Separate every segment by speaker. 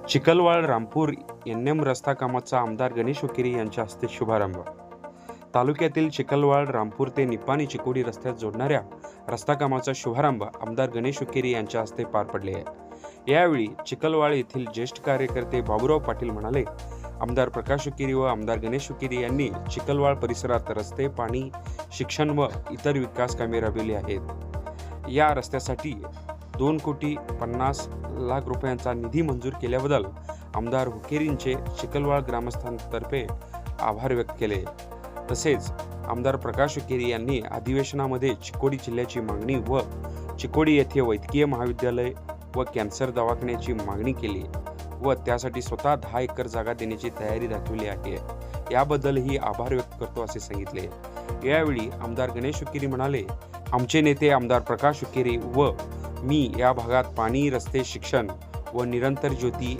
Speaker 1: चिखलवाड रामपूर एन.एम. रस्ता कामाचा आमदार गणेश हुक्केरी यांच्या हस्ते शुभारंभ. तालुक्यातील चिखलवाड रामपूर ते निपाणी चिकोडी रस्त्यात जोडणाऱ्या रस्ता कामाचा शुभारंभ आमदार गणेश हुक्केरी यांच्या हस्ते पार पडले आहे. यावेळी चिखलवाड येथील ज्येष्ठ कार्यकर्ते बाबूराव पाटील म्हणाले, आमदार प्रकाश हुक्केरी व आमदार गणेश हुक्केरी यांनी चिखलवाड परिसरात रस्ते, पाणी, शिक्षण व इतर विकास कामे राबविली आहेत. या रस्त्यासाठी 2,50,00,000 रुपयांचा निधी मंजूर केल्याबद्दल आमदार हुक्केरींचे चिखलवाड ग्रामस्थांतर्फे आभार व्यक्त केले. तसेच आमदार प्रकाश हुक्केरी यांनी अधिवेशनामध्ये चिकोडी जिल्ह्याची मागणी व चिकोडी येथे वैद्यकीय महाविद्यालय व कॅन्सर दवाखान्याची मागणी केली व त्यासाठी स्वतः 10 एकर जागा देण्याची तयारी दाखवली आहे. याबद्दलही आभार व्यक्त करतो असे सांगितले. यावेळी आमदार गणेश हुक्केरी म्हणाले, आमचे नेते आमदार प्रकाश हुक्केरी व मी या भागात पाणी, रस्ते, शिक्षण व निरंतर ज्योती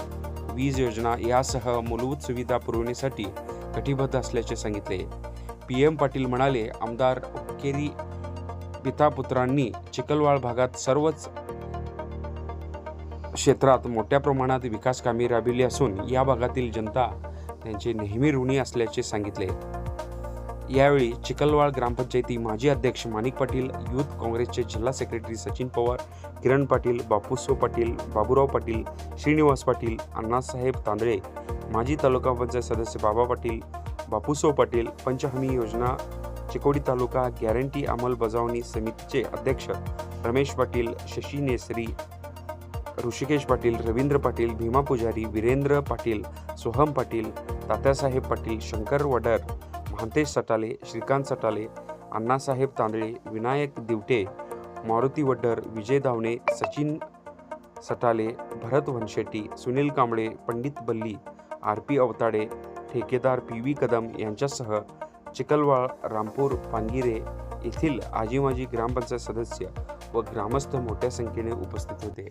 Speaker 1: वीज योजना यासह मूलभूत सुविधा पुरवण्यासाठी कटिबद्ध असल्याचे सांगितले. PM पाटील म्हणाले, आमदार हुक्केरी पितापुत्रांनी चिखलवाड भागात सर्वच क्षेत्रात मोठ्या प्रमाणात विकास कामे राबविली असून या भागातील जनता त्यांचे नेहमी ऋणी असल्याचे सांगितले. यावेळी चिखलवाड ग्रामपंचायती माजी अध्यक्ष माणिक पाटील, युथ काँग्रेसचे जिल्हा सेक्रेटरी सचिन पवार, किरण पाटील, बापूसो पाटील, बाबूराव पाटील, श्रीनिवास पाटील, अण्णासाहेब तांदळे, माजी तालुका पंचायत सदस्य बाबा पाटील, बापूसो पाटील, पंचहमी योजना चिकोडी तालुका गॅरंटी अंमलबजावणी समितीचे अध्यक्ष रमेश पाटील, शशी नेसरी, ऋषिकेश पाटील, रवींद्र पाटील, भीमा पुजारी, वीरेंद्र पाटील, सोहम पाटील, तात्यासाहेब पाटील, शंकर वडर, महांतेश सटाले, श्रीकांत सटाले, अण्णासाहेब तांदळे, विनायक दिवटे, मारुती वड्डर, विजय धावणे, सचिन सटाले, भरत वनशेट्टी, सुनील कांबळे, पंडित बल्ली, RP अवताडे, ठेकेदार PV कदम यांच्यासह चिखलवाड, रामपूर, पांगिरे येथील आजी माजी ग्रामपंचायत सदस्य व ग्रामस्थ मोठ्या संख्येने उपस्थित होते.